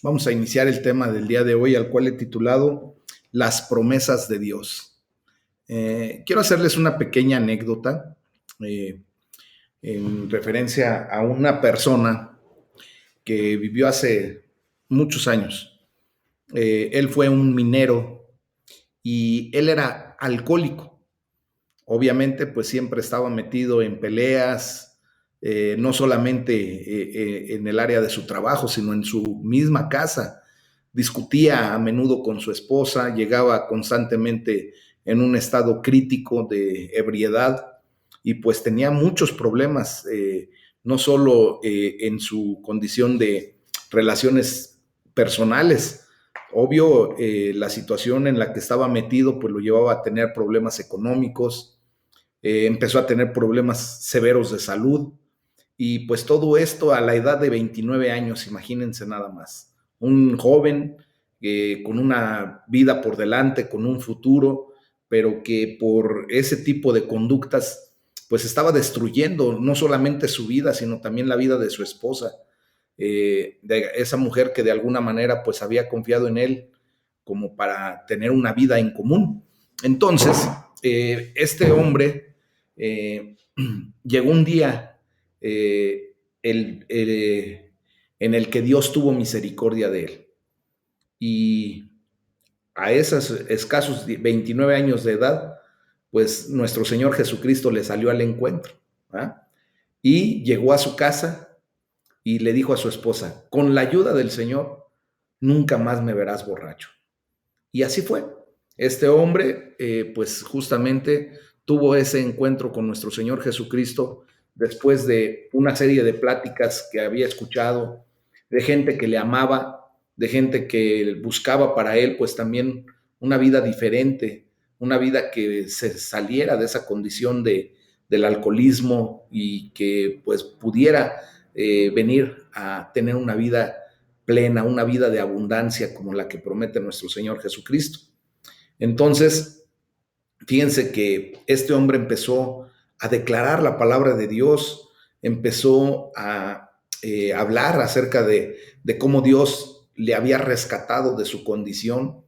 Vamos a iniciar el tema del día de hoy, al cual he titulado Las promesas de Dios. Quiero hacerles una pequeña anécdota en referencia a una persona que vivió hace muchos años. Él fue un minero y él era alcohólico. Obviamente, pues siempre estaba metido en peleas, no solamente en el área de su trabajo, sino en su misma casa. Discutía a menudo con su esposa, llegaba constantemente en un estado crítico de ebriedad y pues tenía muchos problemas, no solo en su condición de relaciones personales. Obvio, la situación en la que estaba metido pues lo llevaba a tener problemas económicos, empezó a tener problemas severos de salud y pues todo esto a la edad de 29 años, imagínense nada más. Un joven con una vida por delante, con un futuro, pero que por ese tipo de conductas pues estaba destruyendo no solamente su vida, sino también la vida de su esposa, de esa mujer que de alguna manera pues había confiado en él como para tener una vida en común. Entonces, este hombre llegó un día en el que Dios tuvo misericordia de él. Y a esos escasos 29 años de edad, pues nuestro Señor Jesucristo le salió al encuentro. ¿Ah? Y llegó a su casa y le dijo a su esposa, con la ayuda del Señor, nunca más me verás borracho. Y así fue. Este hombre, pues justamente tuvo ese encuentro con nuestro Señor Jesucristo después de una serie de pláticas que había escuchado, de gente que le amaba, de gente que buscaba para él, pues también una vida diferente, una vida que se saliera de esa condición del alcoholismo y que pues pudiera venir a tener una vida plena, una vida de abundancia como la que promete nuestro Señor Jesucristo. Entonces, fíjense que este hombre empezó a declarar la palabra de Dios, empezó a hablar acerca de cómo Dios le había rescatado de su condición.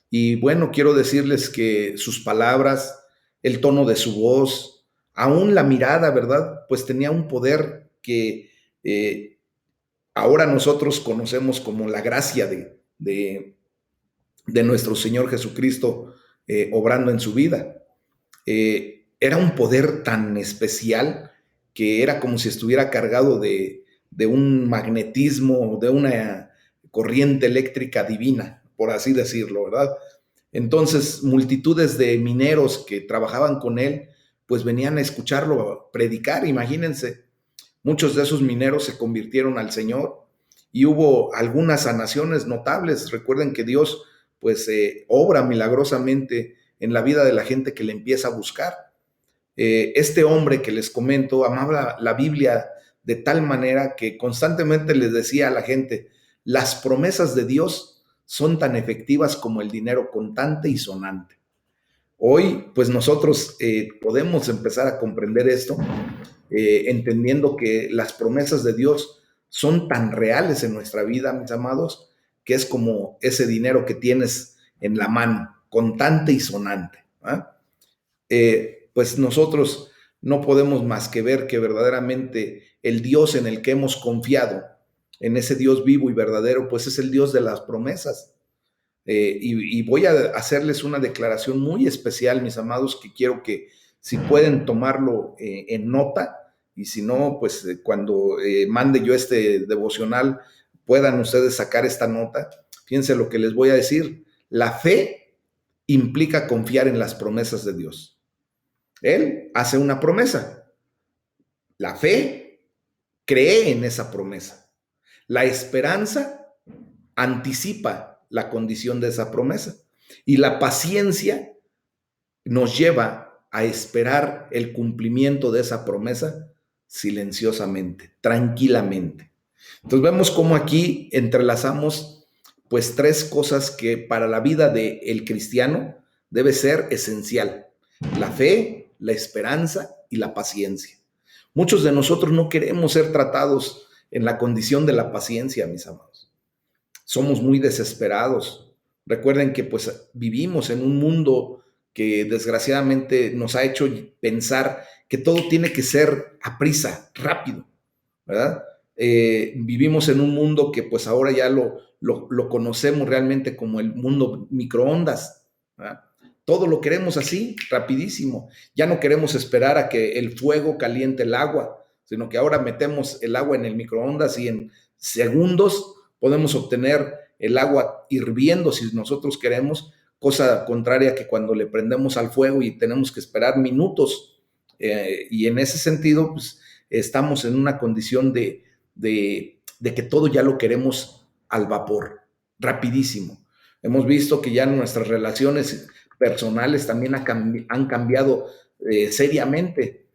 Y bueno, quiero decirles que sus palabras, el tono de su voz, aún la mirada, ¿verdad? Pues tenía un poder que ahora nosotros conocemos como la gracia de nuestro Señor Jesucristo obrando en su vida. Era un poder tan especial que era como si estuviera cargado de un magnetismo, de una corriente eléctrica divina, por así decirlo, ¿verdad? Entonces, multitudes de mineros que trabajaban con él, pues venían a escucharlo predicar, imagínense. Muchos de esos mineros se convirtieron al Señor y hubo algunas sanaciones notables. Recuerden que Dios pues obra milagrosamente en la vida de la gente que le empieza a buscar. Este hombre que les comento amaba la Biblia de tal manera que constantemente les decía a la gente, las promesas de Dios son tan efectivas como el dinero contante y sonante. Hoy, pues nosotros podemos empezar a comprender esto, entendiendo que las promesas de Dios son tan reales en nuestra vida, mis amados, que es como ese dinero que tienes en la mano, contante y sonante. Pues nosotros no podemos más que ver que verdaderamente el Dios en el que hemos confiado, en ese Dios vivo y verdadero, pues es el Dios de las promesas. Y voy a hacerles una declaración muy especial, mis amados, que quiero que si pueden tomarlo en nota, y si no, pues cuando mande yo este devocional, puedan ustedes sacar esta nota. Fíjense lo que les voy a decir. La fe implica confiar en las promesas de Dios. Él hace una promesa. La fe cree en esa promesa. La esperanza anticipa la condición de esa promesa. Y la paciencia nos lleva a esperar el cumplimiento de esa promesa silenciosamente, tranquilamente. Entonces vemos cómo aquí entrelazamos pues tres cosas que para la vida del cristiano debe ser esencial: la fe, la esperanza y la paciencia. Muchos de nosotros no queremos ser tratados en la condición de la paciencia, mis amados. somos muy desesperados. Recuerden que pues vivimos en un mundo que desgraciadamente nos ha hecho pensar que todo tiene que ser a prisa, rápido, ¿verdad? Vivimos en un mundo que pues ahora ya lo conocemos realmente como el mundo microondas, ¿verdad? Todo lo queremos así, rapidísimo. Ya no queremos esperar a que el fuego caliente el agua, sino que ahora metemos el agua en el microondas y en segundos podemos obtener el agua hirviendo si nosotros queremos, cosa contraria que cuando le prendemos al fuego y tenemos que esperar minutos. Y en ese sentido, pues estamos en una condición de que todo ya lo queremos al vapor, rapidísimo. Hemos visto que ya nuestras relaciones personales también han cambiado seriamente.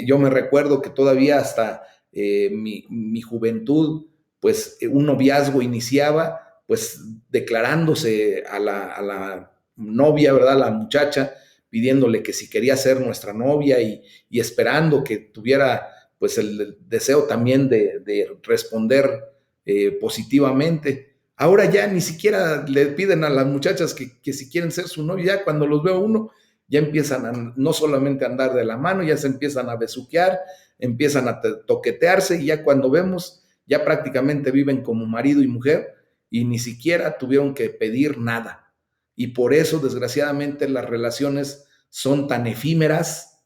Yo me recuerdo que todavía hasta mi juventud, pues un noviazgo iniciaba pues declarándose a la novia, ¿verdad? A la muchacha, pidiéndole que si quería ser nuestra novia y esperando que tuviera pues el deseo también de responder positivamente. Ahora ya ni siquiera le piden a las muchachas que si quieren ser su novia, ya cuando los veo uno, ya empiezan a no solamente a andar de la mano, ya se empiezan a besuquear, empiezan a toquetearse y ya cuando vemos, ya prácticamente viven como marido y mujer y ni siquiera tuvieron que pedir nada. Y por eso, desgraciadamente, las relaciones son tan efímeras,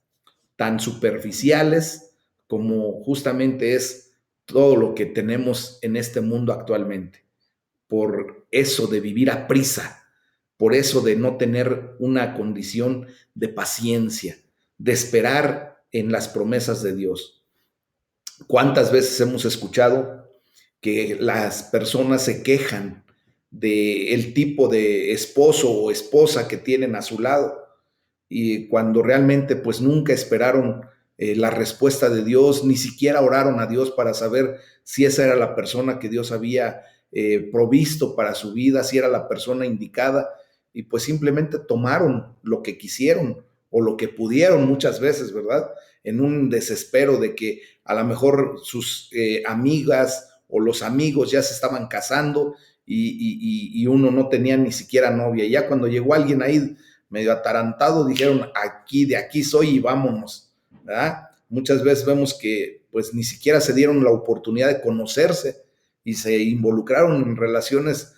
tan superficiales, como justamente es todo lo que tenemos en este mundo actualmente. Por eso de vivir a prisa, por eso de no tener una condición de paciencia, de esperar en las promesas de Dios. ¿Cuántas veces hemos escuchado que las personas se quejan del tipo de esposo o esposa que tienen a su lado y cuando realmente pues nunca esperaron la respuesta de Dios, ni siquiera oraron a Dios para saber si esa era la persona que Dios había provisto para su vida, si era la persona indicada, y pues simplemente tomaron lo que quisieron o lo que pudieron muchas veces, ¿verdad? En un desespero de que a lo mejor sus amigas o los amigos ya se estaban casando y uno no tenía ni siquiera novia. Y ya cuando llegó alguien ahí medio atarantado, dijeron, aquí, de aquí soy y vámonos, ¿verdad? Muchas veces vemos que pues ni siquiera se dieron la oportunidad de conocerse y se involucraron en relaciones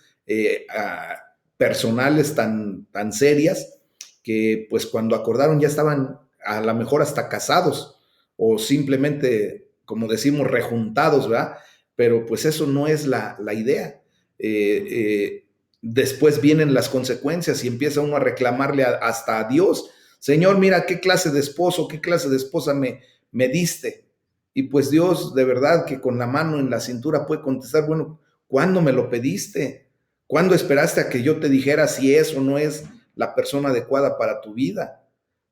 personales tan serias que pues cuando acordaron ya estaban a lo mejor hasta casados o simplemente, como decimos, rejuntados, ¿verdad? Pero pues eso no es la idea. Después vienen las consecuencias y empieza uno a reclamarle hasta a Dios. Señor, mira qué clase de esposo, qué clase de esposa me diste. Y pues Dios de verdad que con la mano en la cintura puede contestar, bueno, ¿cuándo me lo pediste? ¿Cuándo esperaste a que yo te dijera si es o no es la persona adecuada para tu vida?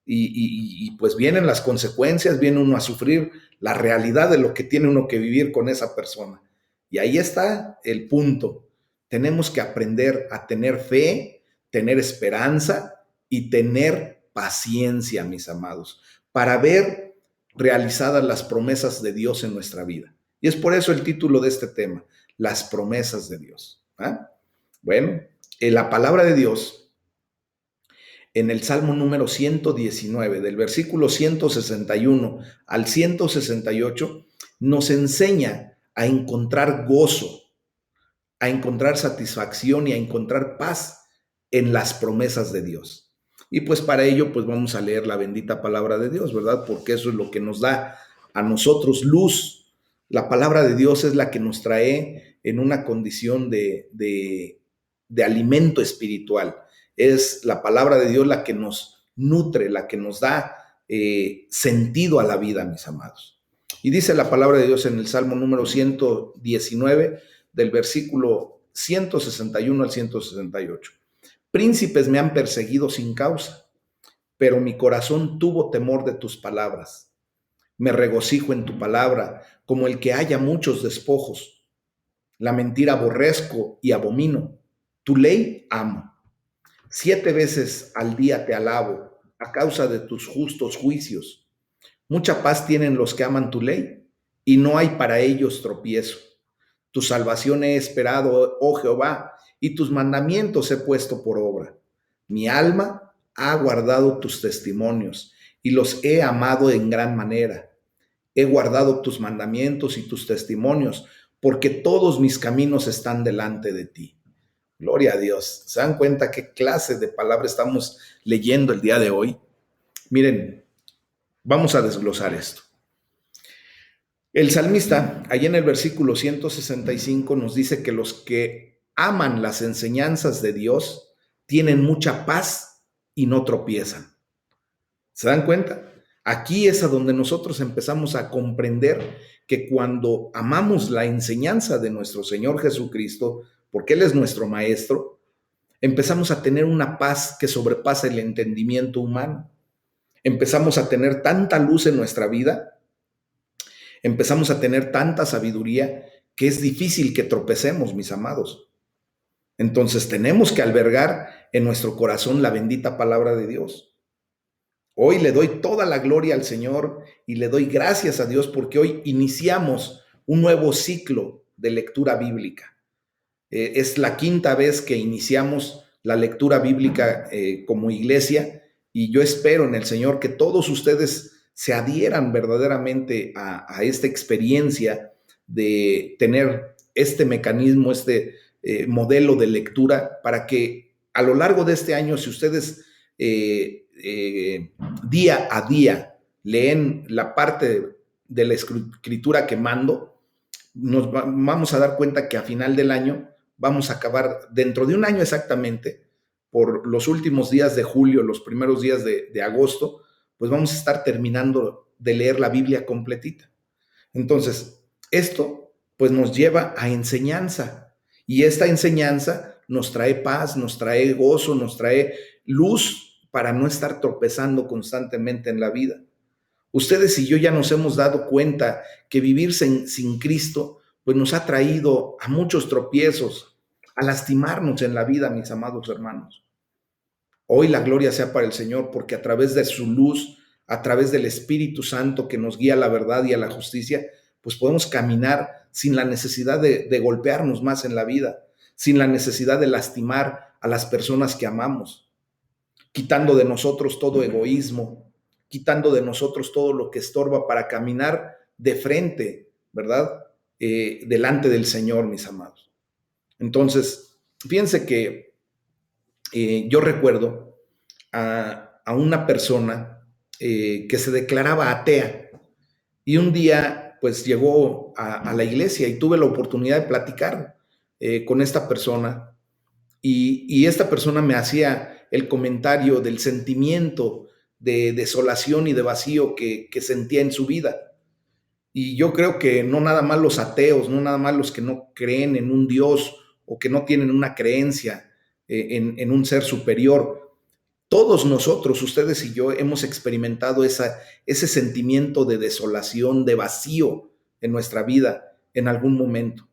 Y pues vienen las consecuencias, viene uno a sufrir la realidad de lo que tiene uno que vivir con esa persona. Y ahí está el punto. Tenemos que aprender a tener fe, tener esperanza y tener paciencia, mis amados, para ver realizadas las promesas de Dios en nuestra vida. Y es por eso el título de este tema, las promesas de Dios. ¿Ah? Bueno, en la palabra de Dios, en el Salmo número 119, del versículo 161 al 168, nos enseña a encontrar gozo, a encontrar satisfacción y a encontrar paz en las promesas de Dios. Y pues para ello, pues vamos a leer la bendita palabra de Dios, ¿verdad? Porque eso es lo que nos da a nosotros luz. La palabra de Dios es la que nos trae en una condición de alimento espiritual. Es la palabra de Dios la que nos nutre, la que nos da sentido a la vida, mis amados. Y dice la palabra de Dios en el Salmo número 119, del versículo 161 al 168. Príncipes me han perseguido sin causa, pero mi corazón tuvo temor de tus palabras. Me regocijo en tu palabra, como el que haya muchos despojos. La mentira aborrezco y abomino. Tu ley amo. 7 veces al día te alabo a causa de tus justos juicios. Mucha paz tienen los que aman tu ley y no hay para ellos tropiezo. Tu salvación he esperado, oh Jehová, y tus mandamientos he puesto por obra. Mi alma ha guardado tus testimonios y los he amado en gran manera. He guardado tus mandamientos y tus testimonios, porque todos mis caminos están delante de ti. Gloria a Dios. ¿Se dan cuenta qué clase de palabra estamos leyendo el día de hoy? Miren, vamos a desglosar esto. El salmista, allá en el versículo 165, nos dice que los que aman las enseñanzas de Dios tienen mucha paz y no tropiezan. ¿Se dan cuenta? Aquí es a donde nosotros empezamos a comprender que cuando amamos la enseñanza de nuestro Señor Jesucristo, porque Él es nuestro Maestro, empezamos a tener una paz que sobrepasa el entendimiento humano. Empezamos a tener tanta luz en nuestra vida, empezamos a tener tanta sabiduría que es difícil que tropecemos, mis amados. Entonces tenemos que albergar en nuestro corazón la bendita palabra de Dios. Hoy le doy toda la gloria al Señor y le doy gracias a Dios porque hoy iniciamos un nuevo ciclo de lectura bíblica. Es la quinta vez que iniciamos la lectura bíblica como iglesia y yo espero en el Señor que todos ustedes se adhieran verdaderamente a esta experiencia de tener este mecanismo, este modelo de lectura para que a lo largo de este año, si ustedes día a día leen la parte de la escritura que mando, nos vamos a dar cuenta que a final del año vamos a acabar, dentro de un año exactamente, por los últimos días de julio, los primeros días de agosto, pues vamos a estar terminando de leer la Biblia completita. Entonces, esto pues nos lleva a enseñanza y esta enseñanza nos trae paz, nos trae gozo, nos trae luz para no estar tropezando constantemente en la vida. Ustedes y yo ya nos hemos dado cuenta que vivir sin Cristo pues nos ha traído a muchos tropiezos, a lastimarnos en la vida, mis amados hermanos. Hoy la gloria sea para el Señor porque a través de su luz, a través del Espíritu Santo que nos guía a la verdad y a la justicia, pues podemos caminar sin la necesidad de golpearnos más en la vida, sin la necesidad de lastimar a las personas que amamos, quitando de nosotros todo egoísmo, quitando de nosotros todo lo que estorba para caminar de frente, ¿verdad? Delante del Señor, mis amados. Entonces, fíjense que yo recuerdo a una persona que se declaraba atea y un día pues llegó a la iglesia y tuve la oportunidad de platicar con esta persona y esta persona me hacía el comentario del sentimiento de desolación y de vacío que sentía en su vida. Y yo creo que no nada más los ateos, no nada más los que no creen en un Dios o que no tienen una creencia en un ser superior. Todos nosotros, ustedes y yo, hemos experimentado ese sentimiento de desolación, de vacío en nuestra vida en algún momento.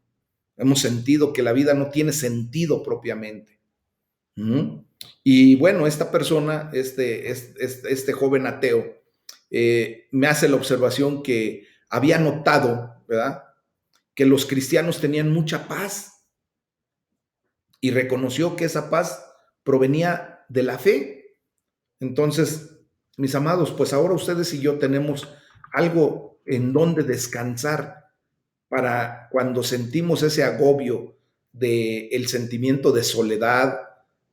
Hemos sentido que la vida no tiene sentido propiamente. Y bueno, esta persona, este joven ateo, me hace la observación que había notado, ¿verdad?, que los cristianos tenían mucha paz y reconoció que esa paz provenía de la fe. Entonces, mis amados, pues ahora ustedes y yo tenemos algo en donde descansar para cuando sentimos ese agobio del sentimiento de soledad,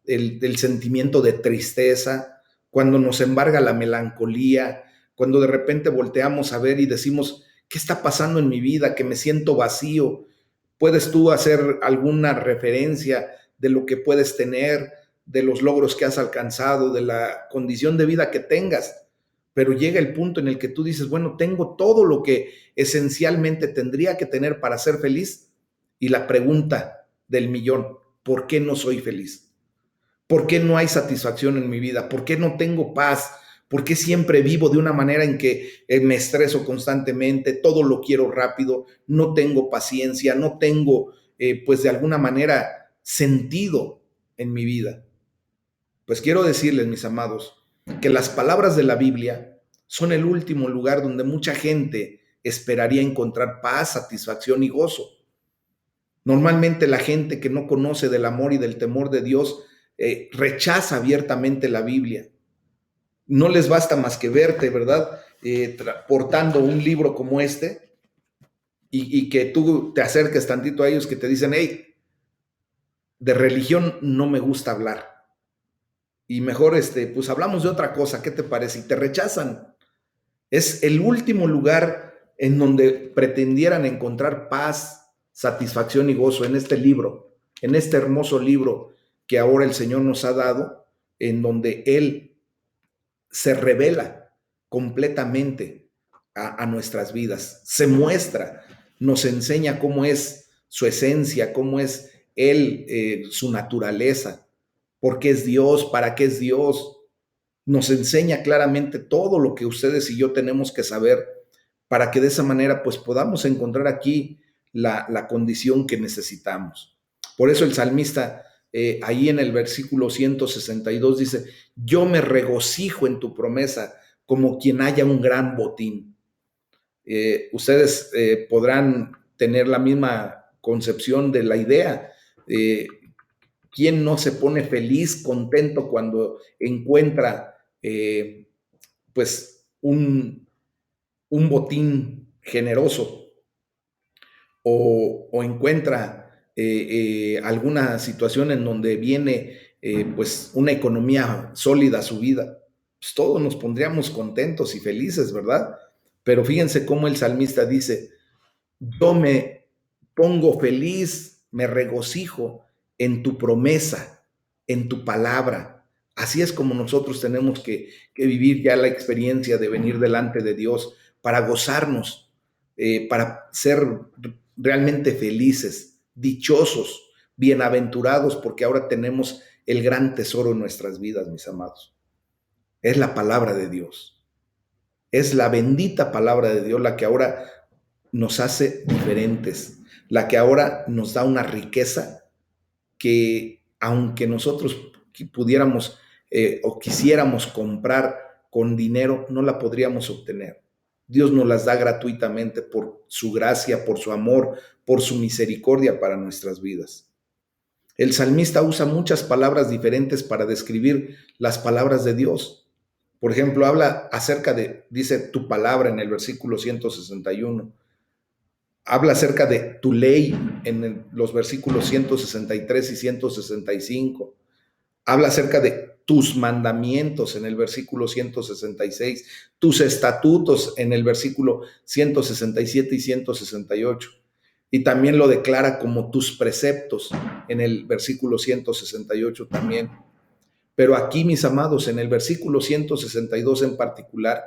del sentimiento de tristeza, cuando nos embarga la melancolía, cuando de repente volteamos a ver y decimos, ¿qué está pasando en mi vida? Que me siento vacío. ¿Puedes tú hacer alguna referencia de lo que puedes tener, de los logros que has alcanzado, de la condición de vida que tengas? Pero llega el punto en el que tú dices, bueno, tengo todo lo que esencialmente tendría que tener para ser feliz. Y la pregunta del millón, ¿por qué no soy feliz? ¿Por qué no hay satisfacción en mi vida? ¿Por qué no tengo paz? ¿Por qué siempre vivo de una manera en que me estreso constantemente, todo lo quiero rápido, no tengo paciencia, no tengo, pues de alguna manera, sentido en mi vida? Pues quiero decirles, mis amados, que las palabras de la Biblia son el último lugar donde mucha gente esperaría encontrar paz, satisfacción y gozo. Normalmente la gente que no conoce del amor y del temor de Dios rechaza abiertamente la Biblia. No les basta más que verte, ¿verdad? Portando un libro como este y que tú te acerques tantito a ellos que te dicen, hey, de religión no me gusta hablar. Y mejor, pues hablamos de otra cosa, ¿qué te parece? Y te rechazan. Es el último lugar en donde pretendieran encontrar paz, satisfacción y gozo en este libro, en este hermoso libro que ahora el Señor nos ha dado, en donde Él se revela completamente a nuestras vidas, se muestra, nos enseña cómo es su esencia, cómo es Él, su naturaleza, por qué es Dios, para qué es Dios. Nos enseña claramente todo lo que ustedes y yo tenemos que saber para que de esa manera pues podamos encontrar aquí la condición que necesitamos. Por eso el salmista ahí en el versículo 162 dice, yo me regocijo en tu promesa como quien haya un gran botín. Ustedes podrán tener la misma concepción de la idea. ¿Quién no se pone feliz, contento cuando encuentra pues un botín generoso o encuentra alguna situación en donde viene pues una economía sólida a su vida? Pues todos nos pondríamos contentos y felices, ¿verdad? Pero fíjense cómo el salmista dice, yo me pongo feliz, me regocijo en tu promesa, en tu palabra. Así es como nosotros tenemos que vivir ya la experiencia de venir delante de Dios para gozarnos, para ser realmente felices, dichosos, bienaventurados, porque ahora tenemos el gran tesoro en nuestras vidas, mis amados. Es la palabra de Dios. Es la bendita palabra de Dios la que ahora nos hace diferentes, la que ahora nos da una riqueza que aunque nosotros pudiéramos o quisiéramos comprar con dinero, no la podríamos obtener. Dios nos las da gratuitamente por su gracia, por su amor, por su misericordia para nuestras vidas. El salmista usa muchas palabras diferentes para describir las palabras de Dios. Por ejemplo, habla acerca de, dice tu palabra en el versículo 161. Habla acerca de tu ley en los versículos 163 y 165. Habla acerca de tus mandamientos en el versículo 166, tus estatutos en el versículo 167 y 168. Y también lo declara como tus preceptos en el versículo 168 también. Pero aquí, mis amados, en el versículo 162 en particular,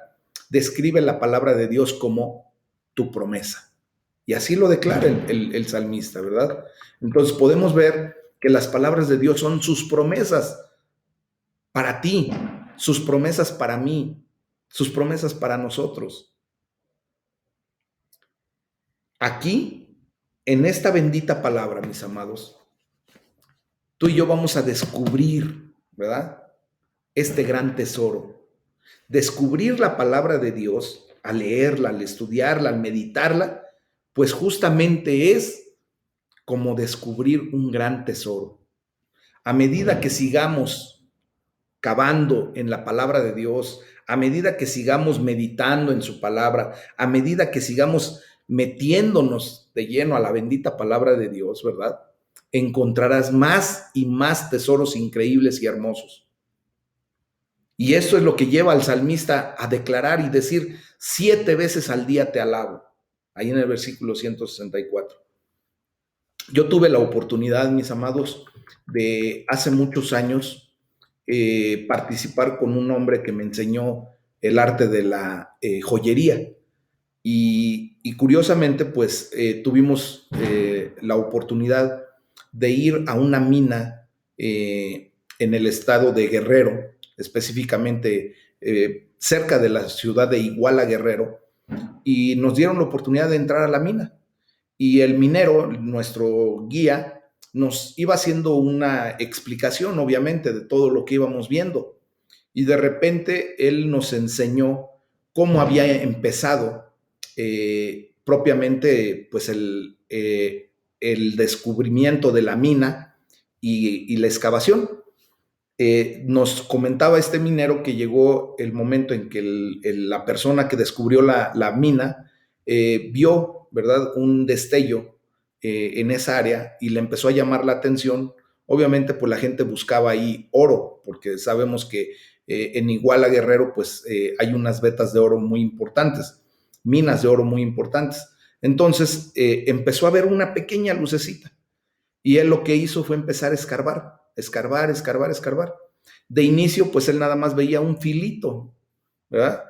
describe la palabra de Dios como tu promesa. Y así lo declara el salmista, ¿verdad? Entonces podemos ver que las palabras de Dios son sus promesas para ti, sus promesas para mí, sus promesas para nosotros. Aquí, en esta bendita palabra, mis amados, tú y yo vamos a descubrir, ¿verdad? Este gran tesoro. Descubrir la palabra de Dios, al leerla, al estudiarla, al meditarla, pues justamente es como descubrir un gran tesoro. A medida que sigamos cavando en la palabra de Dios, a medida que sigamos meditando en su palabra, a medida que sigamos metiéndonos de lleno a la bendita palabra de Dios, ¿verdad? Encontrarás más y más tesoros increíbles y hermosos. Y esto es lo que lleva al salmista a declarar y decir, 7 veces al día te alabo, ahí en el versículo 164. Yo tuve la oportunidad, mis amados, de hace muchos años participar con un hombre que me enseñó el arte de la joyería. Y curiosamente, pues tuvimos la oportunidad de ir a una mina en el estado de Guerrero, específicamente cerca de la ciudad de Iguala, Guerrero, y nos dieron la oportunidad de entrar a la mina. Y el minero, nuestro guía, nos iba haciendo una explicación, obviamente, de todo lo que íbamos viendo. Y de repente él nos enseñó cómo había empezado propiamente pues el descubrimiento de la mina y la excavación. Nos comentaba este minero que llegó el momento en que la persona que descubrió la mina vio, ¿verdad?, un destello en esa área y le empezó a llamar la atención. Obviamente, pues la gente buscaba ahí oro, porque sabemos que en Iguala Guerrero, pues hay unas vetas de oro muy importantes, minas de oro muy importantes. Entonces empezó a ver una pequeña lucecita y él lo que hizo fue empezar a escarbar, escarbar, escarbar, escarbar. De inicio, pues él nada más veía un filito, ¿verdad?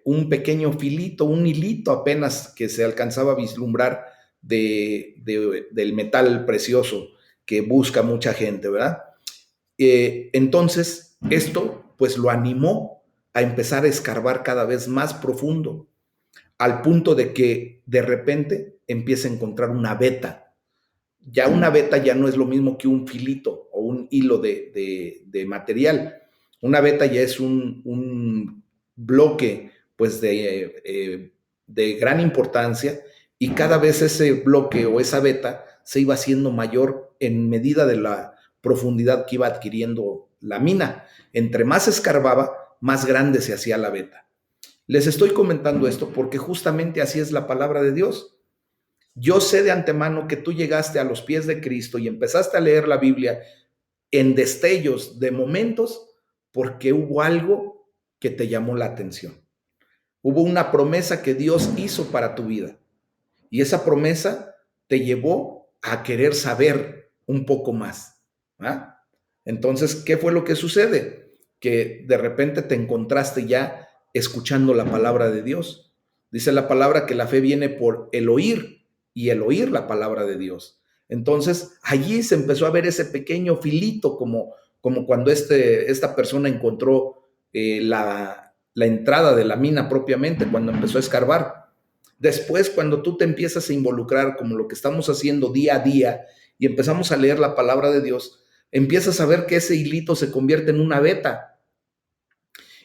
Un pequeño filito, un hilito apenas que se alcanzaba a vislumbrar del metal precioso que busca mucha gente, ¿verdad? Entonces, esto pues lo animó a empezar a escarbar cada vez más profundo, al punto de que de repente empieza a encontrar una veta. Ya una veta ya no es lo mismo que un filito o un hilo de material. Una veta ya es un bloque pues de gran importancia, y cada vez ese bloque o esa veta se iba haciendo mayor en medida de la profundidad que iba adquiriendo la mina. Entre más escarbaba, más grande se hacía la veta. Les estoy comentando esto porque justamente así es la palabra de Dios. Yo sé de antemano que tú llegaste a los pies de Cristo y empezaste a leer la Biblia en destellos de momentos porque hubo algo que te llamó la atención. Hubo una promesa que Dios hizo para tu vida y esa promesa te llevó a querer saber un poco más. ¿Ah? Entonces, ¿qué fue lo que sucede? Que de repente te encontraste ya escuchando la palabra de Dios. Dice la palabra que la fe viene por el oír y el oír la palabra de Dios. Entonces, allí se empezó a ver ese pequeño filito, como cuando esta persona encontró la entrada de la mina propiamente, cuando empezó a escarbar. Después, cuando tú te empiezas a involucrar como lo que estamos haciendo día a día y empezamos a leer la palabra de Dios, empiezas a ver que ese hilito se convierte en una veta.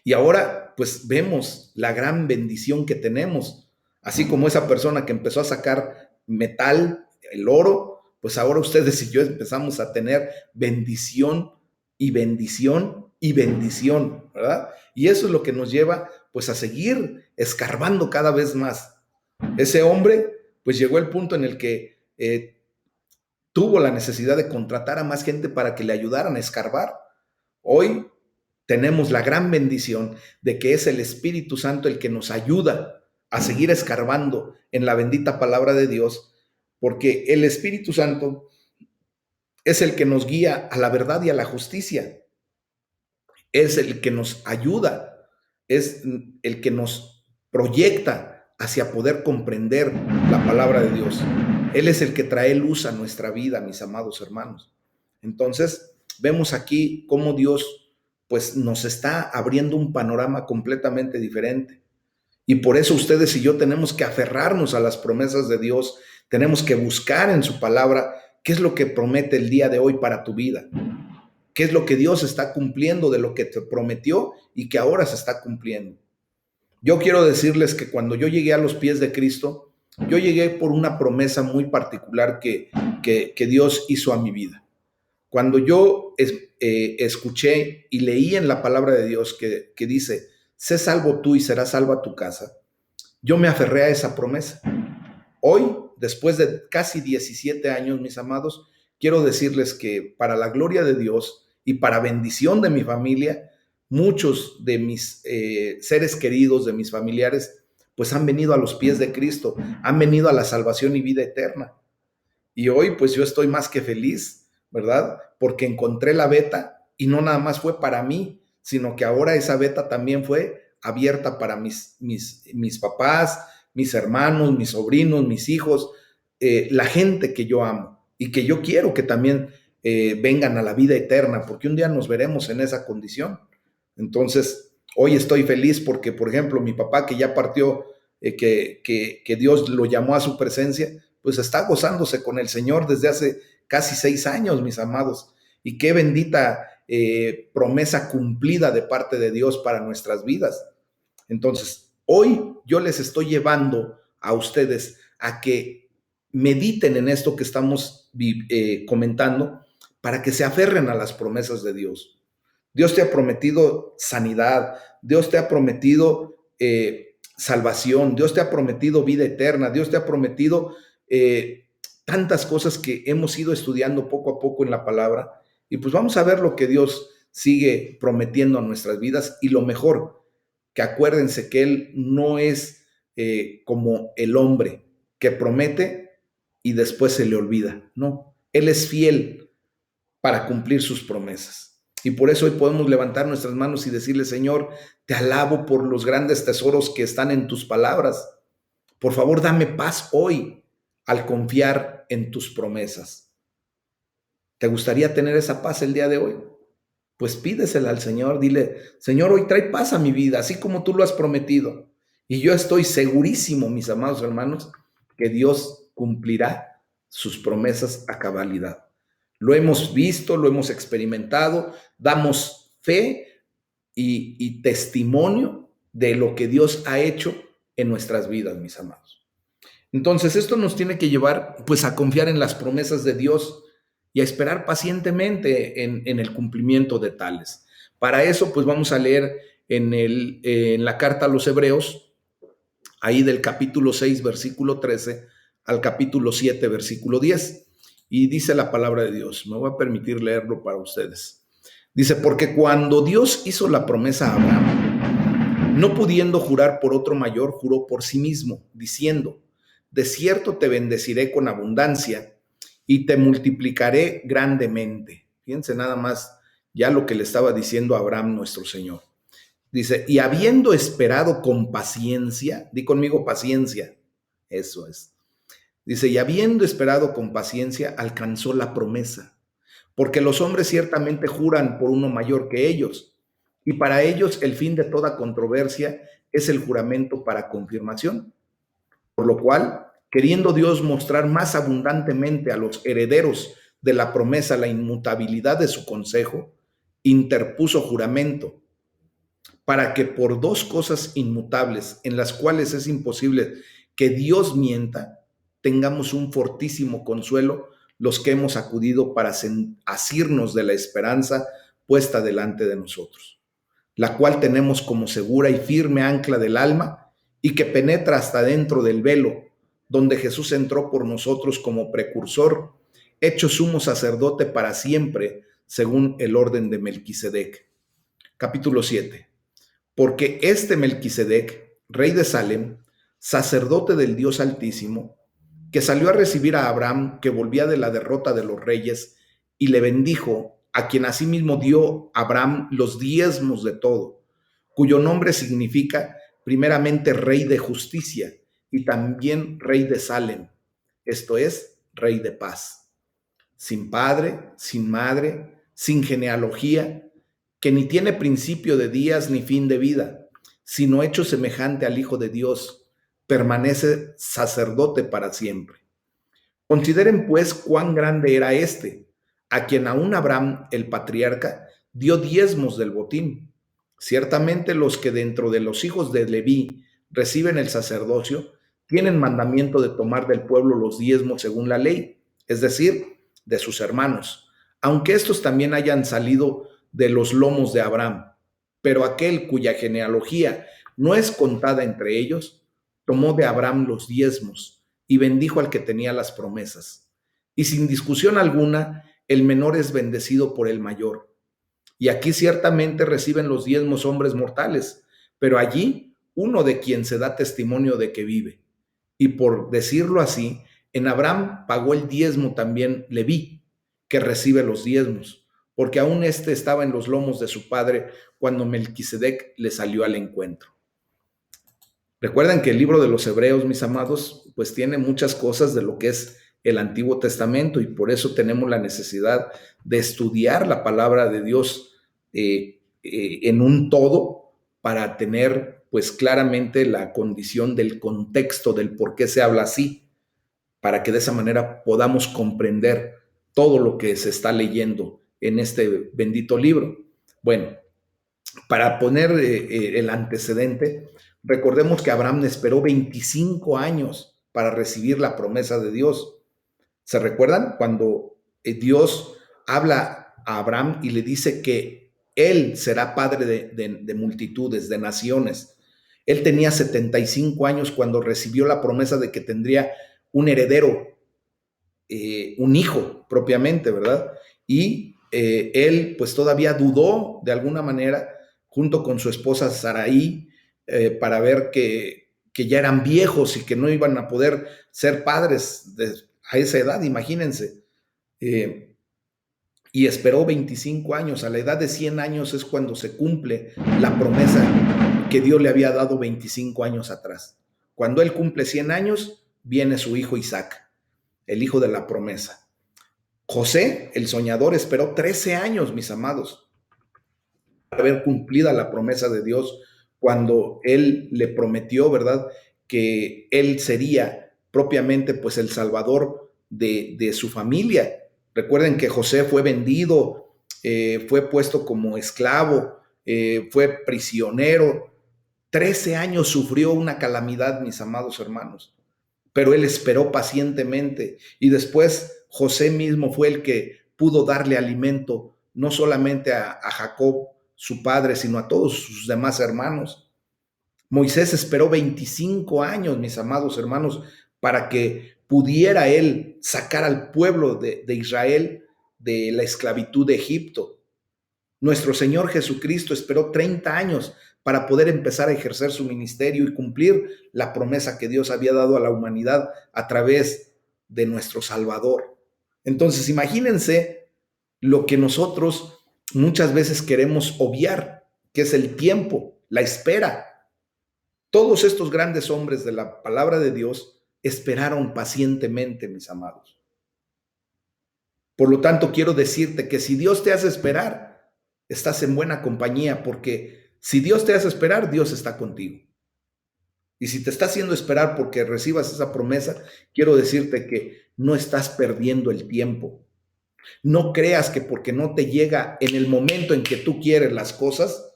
Y ahora, pues vemos la gran bendición que tenemos. Así como esa persona que empezó a sacar metal, el oro, pues ahora ustedes y yo empezamos a tener bendición y bendición y bendición, ¿verdad? Y eso es lo que nos lleva pues a seguir escarbando cada vez más. Ese hombre pues llegó al punto en el que tuvo la necesidad de contratar a más gente para que le ayudaran a escarbar. Hoy tenemos la gran bendición de que es el Espíritu Santo el que nos ayuda a seguir escarbando en la bendita palabra de Dios, porque el Espíritu Santo es el que nos guía a la verdad y a la justicia, es el que nos ayuda, es el que nos proyecta hacia poder comprender la palabra de Dios. Él es el que trae luz a nuestra vida, mis amados hermanos. Entonces, vemos aquí cómo Dios pues nos está abriendo un panorama completamente diferente. Y por eso ustedes y yo tenemos que aferrarnos a las promesas de Dios, tenemos que buscar en su palabra qué es lo que promete el día de hoy para tu vida, qué es lo que Dios está cumpliendo de lo que te prometió y que ahora se está cumpliendo. Yo quiero decirles que cuando yo llegué a los pies de Cristo, yo llegué por una promesa muy particular que Dios hizo a mi vida. Cuando yo escuché y leí en la palabra de Dios que dice, sé salvo tú y será salva tu casa, yo me aferré a esa promesa. Hoy, después de casi 17 años, mis amados, quiero decirles que para la gloria de Dios y para bendición de mi familia, muchos de mis seres queridos, de mis familiares, pues han venido a los pies de Cristo, han venido a la salvación y vida eterna. Y hoy pues yo estoy más que feliz, ¿verdad? Porque encontré la beta y no nada más fue para mí, sino que ahora esa beta también fue abierta para mis papás, mis hermanos, mis sobrinos, mis hijos, la gente que yo amo y que yo quiero que también vengan a la vida eterna, porque un día nos veremos en esa condición. Entonces, hoy estoy feliz porque, por ejemplo, mi papá que ya partió, que Dios lo llamó a su presencia, pues está gozándose con el Señor desde hace casi 6 años, mis amados. Y qué bendita promesa cumplida de parte de Dios para nuestras vidas. Entonces, hoy yo les estoy llevando a ustedes a que mediten en esto que estamos comentando para que se aferren a las promesas de Dios. Dios te ha prometido sanidad, Dios te ha prometido salvación, Dios te ha prometido vida eterna, Dios te ha prometido tantas cosas que hemos ido estudiando poco a poco en la palabra. Y pues vamos a ver lo que Dios sigue prometiendo a nuestras vidas. Y lo mejor, que acuérdense que Él no es como el hombre que promete y después se le olvida. No, Él es fiel para cumplir sus promesas. Y por eso hoy podemos levantar nuestras manos y decirle: Señor, te alabo por los grandes tesoros que están en tus palabras. Por favor, dame paz hoy al confiar en tus promesas. ¿Te gustaría tener esa paz el día de hoy? Pues pídesela al Señor, dile: Señor, hoy trae paz a mi vida, así como tú lo has prometido. Y yo estoy segurísimo, mis amados hermanos, que Dios cumplirá sus promesas a cabalidad. Lo hemos visto, lo hemos experimentado, damos fe y testimonio de lo que Dios ha hecho en nuestras vidas, mis amados. Entonces, esto nos tiene que llevar pues a confiar en las promesas de Dios y a esperar pacientemente en el cumplimiento de tales. Para eso, pues vamos a leer en la carta a los Hebreos, ahí del capítulo 6, versículo 13, al capítulo 7, versículo 10. Y dice la palabra de Dios, me voy a permitir leerlo para ustedes. Dice: porque cuando Dios hizo la promesa a Abraham, no pudiendo jurar por otro mayor, juró por sí mismo, diciendo: de cierto te bendeciré con abundancia y te multiplicaré grandemente. Fíjense nada más ya lo que le estaba diciendo a Abraham nuestro Señor. Dice: y habiendo esperado con paciencia, di conmigo paciencia, eso es. Dice: y habiendo esperado con paciencia, alcanzó la promesa. Porque los hombres ciertamente juran por uno mayor que ellos, y para ellos el fin de toda controversia es el juramento para confirmación. Por lo cual, queriendo Dios mostrar más abundantemente a los herederos de la promesa la inmutabilidad de su consejo, interpuso juramento, para que por dos cosas inmutables, en las cuales es imposible que Dios mienta, tengamos un fortísimo consuelo los que hemos acudido para asirnos de la esperanza puesta delante de nosotros, la cual tenemos como segura y firme ancla del alma y que penetra hasta dentro del velo, donde Jesús entró por nosotros como precursor, hecho sumo sacerdote para siempre, según el orden de Melquisedec. Capítulo 7. Porque este Melquisedec, rey de Salem, sacerdote del Dios Altísimo, que salió a recibir a Abraham, que volvía de la derrota de los reyes, y le bendijo, a quien asimismo dio Abraham los diezmos de todo, cuyo nombre significa primeramente rey de justicia y también rey de Salem, esto es, rey de paz, sin padre, sin madre, sin genealogía, que ni tiene principio de días ni fin de vida, sino hecho semejante al Hijo de Dios, permanece sacerdote para siempre. Consideren pues cuán grande era este, a quien aún Abraham, el patriarca, dio diezmos del botín. Ciertamente los que dentro de los hijos de Leví reciben el sacerdocio, tienen mandamiento de tomar del pueblo los diezmos según la ley, es decir, de sus hermanos, aunque estos también hayan salido de los lomos de Abraham. Pero aquel cuya genealogía no es contada entre ellos, tomó de Abraham los diezmos y bendijo al que tenía las promesas. Y sin discusión alguna, el menor es bendecido por el mayor. Y aquí ciertamente reciben los diezmos hombres mortales, pero allí uno de quien se da testimonio de que vive. Y por decirlo así, en Abraham pagó el diezmo también Leví, que recibe los diezmos, porque aún éste estaba en los lomos de su padre cuando Melquisedec le salió al encuentro. Recuerden que el libro de los Hebreos, mis amados, pues tiene muchas cosas de lo que es el Antiguo Testamento y por eso tenemos la necesidad de estudiar la palabra de Dios en un todo para tener pues claramente la condición del contexto del por qué se habla así, para que de esa manera podamos comprender todo lo que se está leyendo en este bendito libro. Bueno, para poner el antecedente, recordemos que Abraham esperó 25 años para recibir la promesa de Dios. ¿Se recuerdan cuando Dios habla a Abraham y le dice que él será padre de multitudes, de naciones? Él tenía 75 años cuando recibió la promesa de que tendría un heredero, un hijo propiamente, ¿verdad? Y él pues todavía dudó de alguna manera junto con su esposa Saraí para ver que ya eran viejos y que no iban a poder ser padres a esa edad, imagínense. Eh, y esperó 25 años. A la edad de 100 años es cuando se cumple la promesa que Dios le había dado 25 años atrás. Cuando él cumple 100 años, viene su hijo Isaac, el hijo de la promesa. José, el soñador, esperó 13 años, mis amados, para ver cumplida la promesa de Dios cuando él le prometió, ¿verdad?, que él sería propiamente pues el salvador de su familia. Recuerden que José fue vendido, fue puesto como esclavo, fue prisionero. 13 años sufrió una calamidad, mis amados hermanos, pero él esperó pacientemente y después José mismo fue el que pudo darle alimento no solamente a Jacob, su padre, sino a todos sus demás hermanos. Moisés esperó 25 años, mis amados hermanos, para que pudiera él sacar al pueblo de Israel de la esclavitud de Egipto. Nuestro Señor Jesucristo esperó 30 años para poder empezar a ejercer su ministerio y cumplir la promesa que Dios había dado a la humanidad a través de nuestro Salvador. Entonces, imagínense lo que nosotros muchas veces queremos obviar, que es el tiempo, la espera. Todos estos grandes hombres de la palabra de Dios esperaron pacientemente, mis amados. Por lo tanto, quiero decirte que si Dios te hace esperar, estás en buena compañía, porque si Dios te hace esperar, Dios está contigo. Y si te está haciendo esperar porque recibas esa promesa, quiero decirte que no estás perdiendo el tiempo. No creas que porque no te llega en el momento en que tú quieres las cosas,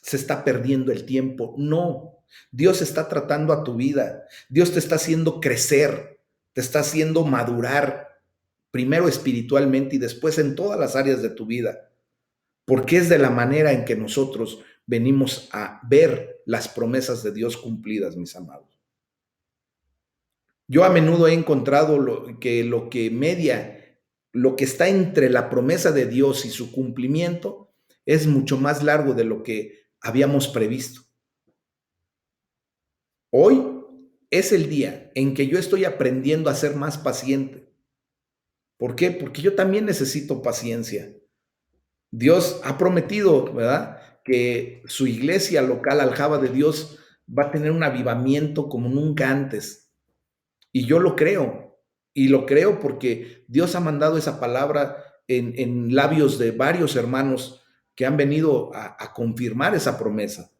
se está perdiendo el tiempo. No, Dios está tratando a tu vida. Dios te está haciendo crecer, te está haciendo madurar, primero espiritualmente y después en todas las áreas de tu vida. Porque es de la manera en que nosotros venimos a ver las promesas de Dios cumplidas, mis amados. Yo a menudo he encontrado lo que media, lo que está entre la promesa de Dios y su cumplimiento es mucho más largo de lo que habíamos previsto. Hoy es el día en que yo estoy aprendiendo a ser más paciente. ¿Por qué? Porque yo también necesito paciencia. Dios ha prometido, ¿verdad?, que su iglesia local, Aljaba de Dios, va a tener un avivamiento como nunca antes. Y yo lo creo. Y lo creo porque Dios ha mandado esa palabra en labios de varios hermanos que han venido a confirmar esa promesa.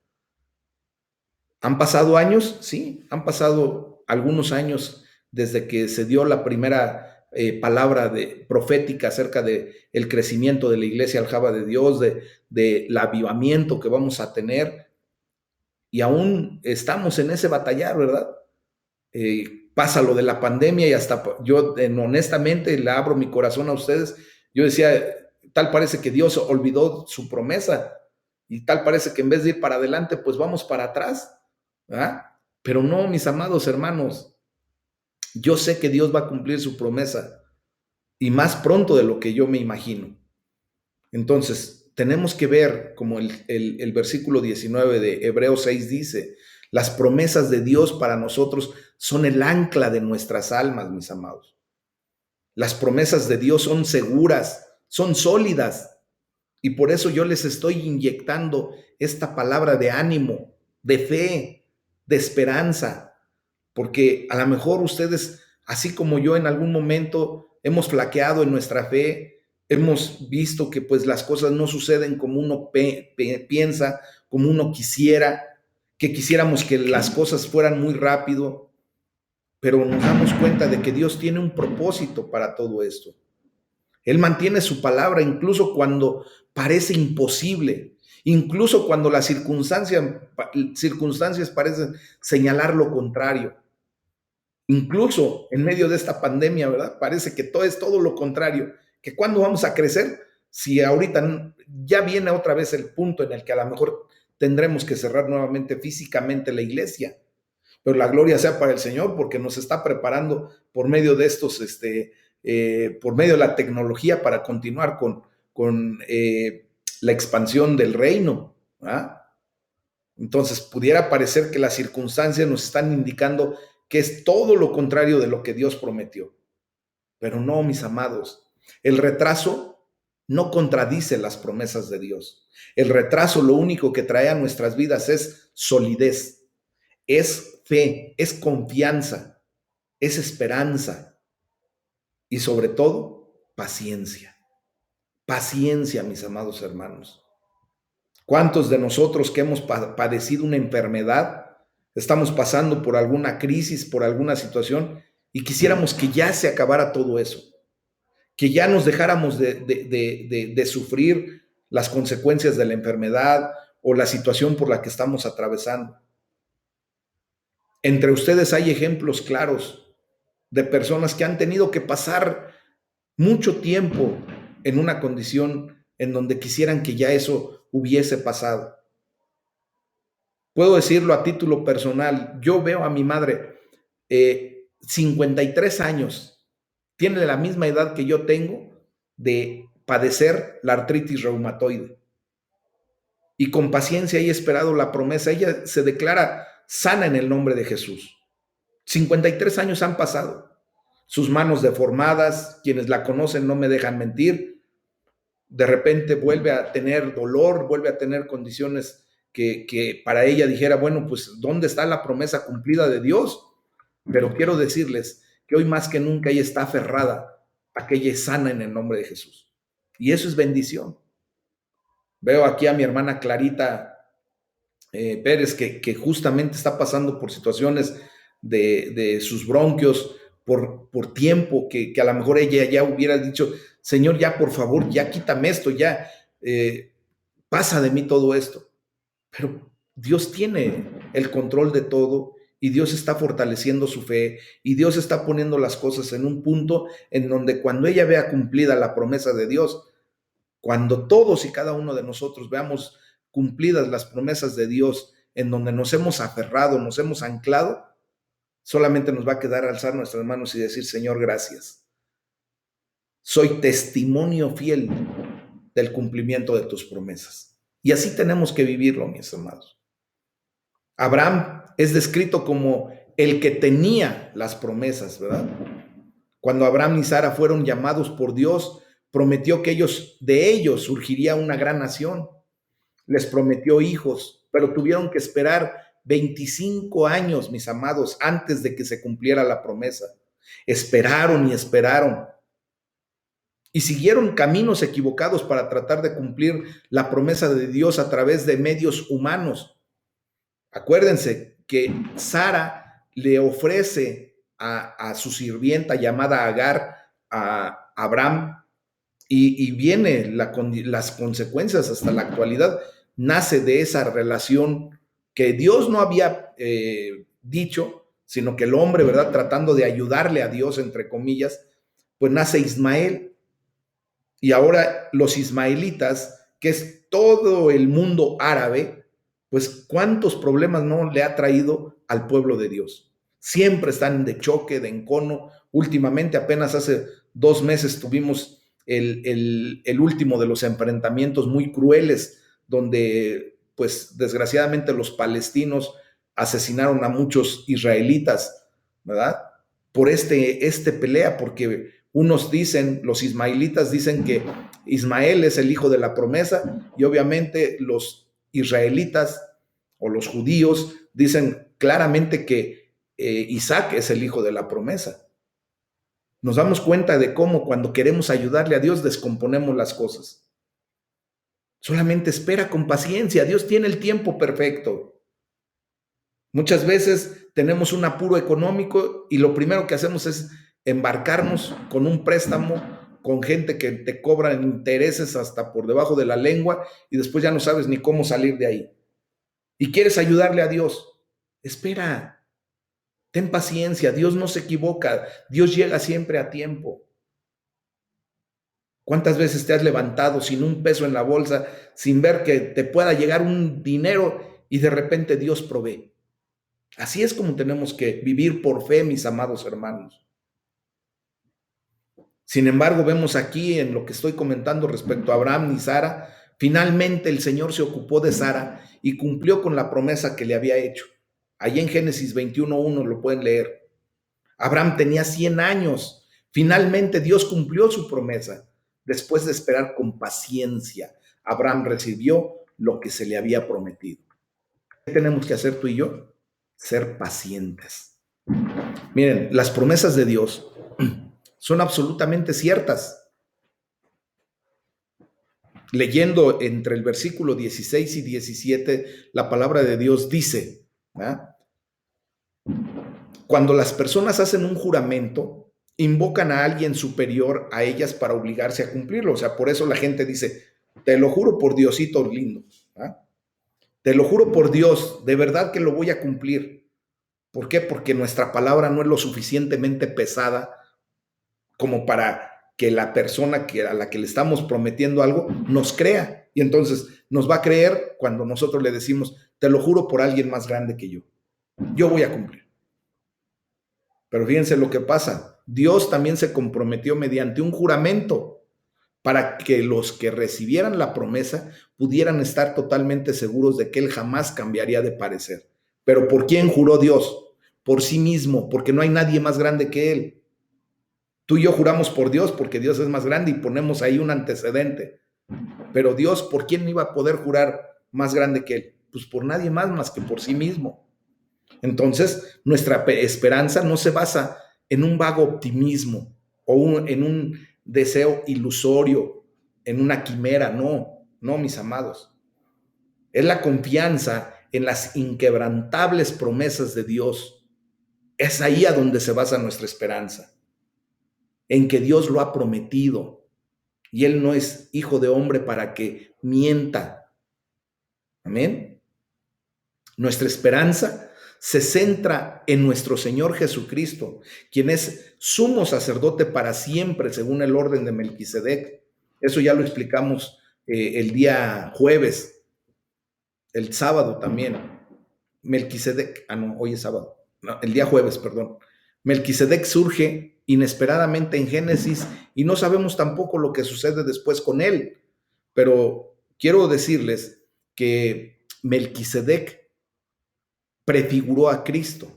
¿Han pasado años? Sí, han pasado algunos años desde que se dio la primera palabra profética acerca de el crecimiento de la iglesia Aljaba de Dios, del avivamiento que vamos a tener, y aún estamos en ese batallar, ¿verdad? Pasa lo de la pandemia y hasta yo honestamente le abro mi corazón a ustedes. Yo decía, tal parece que Dios olvidó su promesa y tal parece que en vez de ir para adelante, pues vamos para atrás, ¿verdad? Pero no, mis amados hermanos, yo sé que Dios va a cumplir su promesa y más pronto de lo que yo me imagino. Entonces, tenemos que ver, como el versículo 19 de Hebreos 6 dice, las promesas de Dios para nosotros son el ancla de nuestras almas, mis amados. Las promesas de Dios son seguras, son sólidas, y por eso yo les estoy inyectando esta palabra de ánimo, de fe, de esperanza, porque a lo mejor ustedes, así como yo en algún momento, hemos flaqueado en nuestra fe, hemos visto que pues las cosas no suceden como uno piensa, como uno quisiera, que quisiéramos que las cosas fueran muy rápido, pero nos damos cuenta de que Dios tiene un propósito para todo esto. Él mantiene su palabra incluso cuando parece imposible, incluso cuando las circunstancias parecen señalar lo contrario. Incluso en medio de esta pandemia, ¿verdad? Parece que todo es todo lo contrario, que cuándo vamos a crecer si ahorita ya viene otra vez el punto en el que a lo mejor tendremos que cerrar nuevamente físicamente la iglesia. Pero la gloria sea para el Señor porque nos está preparando por medio de estos, por medio de la tecnología para continuar con la expansión del reino. ¿Ah? Entonces, pudiera parecer que las circunstancias nos están indicando que es todo lo contrario de lo que Dios prometió. Pero no, mis amados, el retraso no contradice las promesas de Dios. El retraso lo único que trae a nuestras vidas es solidez, es fe, es confianza, es esperanza y sobre todo paciencia. Paciencia, mis amados hermanos. ¿Cuántos de nosotros que hemos padecido una enfermedad, estamos pasando por alguna crisis, por alguna situación y quisiéramos que ya se acabara todo eso? Que ya nos dejáramos de sufrir las consecuencias de la enfermedad o la situación por la que estamos atravesando. Entre ustedes hay ejemplos claros de personas que han tenido que pasar mucho tiempo en una condición en donde quisieran que ya eso hubiese pasado. Puedo decirlo a título personal, yo veo a mi madre, 53 años, tiene la misma edad que yo tengo de padecer la artritis reumatoide. Y con paciencia he esperado la promesa. Ella se declara sana en el nombre de Jesús. 53 años han pasado. Sus manos deformadas, quienes la conocen no me dejan mentir. De repente vuelve a tener dolor, vuelve a tener condiciones que para ella dijera, bueno, pues, ¿dónde está la promesa cumplida de Dios? Pero quiero decirles que hoy más que nunca ella está aferrada a que ella es sana en el nombre de Jesús. Y eso es bendición. Veo aquí a mi hermana Clarita Pérez, que justamente está pasando por situaciones de sus bronquios, por tiempo, que a lo mejor ella ya hubiera dicho, Señor, ya por favor, ya quítame esto, ya pasa de mí todo esto. Pero Dios tiene el control de todo y Dios está fortaleciendo su fe y Dios está poniendo las cosas en un punto en donde cuando ella vea cumplida la promesa de Dios, cuando todos y cada uno de nosotros veamos cumplidas las promesas de Dios en donde nos hemos aferrado, nos hemos anclado, solamente nos va a quedar alzar nuestras manos y decir, Señor, gracias. Soy testimonio fiel del cumplimiento de tus promesas. Y así tenemos que vivirlo, mis amados. Abraham es descrito como el que tenía las promesas, ¿verdad? Cuando Abraham y Sara fueron llamados por Dios, prometió que de ellos surgiría una gran nación. Les prometió hijos, pero tuvieron que esperar 25 años, mis amados, antes de que se cumpliera la promesa. Esperaron y esperaron. Y siguieron caminos equivocados para tratar de cumplir la promesa de Dios a través de medios humanos. Acuérdense que Sara le ofrece a su sirvienta llamada Agar a Abraham y viene las consecuencias hasta la actualidad. Nace de esa relación que Dios no había dicho, sino que el hombre, ¿verdad? Tratando de ayudarle a Dios, entre comillas, pues nace Ismael. Y ahora los ismaelitas, que es todo el mundo árabe, pues cuántos problemas no le ha traído al pueblo de Dios. Siempre están de choque, de encono. Últimamente, apenas hace 2 meses tuvimos el último de los enfrentamientos muy crueles, donde pues desgraciadamente los palestinos asesinaron a muchos israelitas, ¿verdad? Por este pelea, porque unos dicen, los ismaelitas dicen que Ismael es el hijo de la promesa y obviamente los israelitas o los judíos dicen claramente que Isaac es el hijo de la promesa. Nos damos cuenta de cómo cuando queremos ayudarle a Dios descomponemos las cosas. Solamente espera con paciencia, Dios tiene el tiempo perfecto. Muchas veces tenemos un apuro económico y lo primero que hacemos es embarcarnos con un préstamo, con gente que te cobra intereses hasta por debajo de la lengua y después ya no sabes ni cómo salir de ahí. Y quieres ayudarle a Dios. Espera. Ten paciencia, Dios no se equivoca, Dios llega siempre a tiempo. ¿Cuántas veces te has levantado sin un peso en la bolsa, sin ver que te pueda llegar un dinero y de repente Dios provee? Así es como tenemos que vivir por fe, mis amados hermanos. Sin embargo, vemos aquí en lo que estoy comentando respecto a Abraham y Sara, finalmente el Señor se ocupó de Sara y cumplió con la promesa que le había hecho. Allí en Génesis 21:1 lo pueden leer. Abraham tenía 100 años. Finalmente Dios cumplió su promesa. Después de esperar con paciencia, Abraham recibió lo que se le había prometido. ¿Qué tenemos que hacer tú y yo? Ser pacientes. Miren, las promesas de Dios son absolutamente ciertas. Leyendo entre el versículo 16 y 17, la palabra de Dios dice, ¿verdad? Cuando las personas hacen un juramento, invocan a alguien superior a ellas para obligarse a cumplirlo. O sea, por eso la gente dice, te lo juro por Diosito lindo, ¿verdad? Te lo juro por Dios, de verdad que lo voy a cumplir. ¿Por qué? Porque nuestra palabra no es lo suficientemente pesada como para que la persona a la que le estamos prometiendo algo nos crea. Y entonces nos va a creer cuando nosotros le decimos, te lo juro por alguien más grande que yo voy a cumplir. Pero fíjense lo que pasa, Dios también se comprometió mediante un juramento para que los que recibieran la promesa pudieran estar totalmente seguros de que Él jamás cambiaría de parecer. ¿Pero por quién juró Dios? Por sí mismo, porque no hay nadie más grande que Él. Tú y yo juramos por Dios porque Dios es más grande y ponemos ahí un antecedente. Pero Dios, ¿por quién iba a poder jurar más grande que Él? Pues por nadie más que por sí mismo. Entonces, nuestra esperanza no se basa en un vago optimismo o en un deseo ilusorio, en una quimera, no, mis amados. Es la confianza en las inquebrantables promesas de Dios. Es ahí a donde se basa nuestra esperanza, en que Dios lo ha prometido y Él no es hijo de hombre para que mienta. Amén. Nuestra esperanza se centra en nuestro Señor Jesucristo, quien es sumo sacerdote para siempre, según el orden de Melquisedec. Eso ya lo explicamos el día jueves, el sábado también. Melquisedec, no, hoy es sábado, no, el día jueves, perdón. Melquisedec surge inesperadamente en Génesis y no sabemos tampoco lo que sucede después con él, pero quiero decirles que Melquisedec prefiguró a Cristo.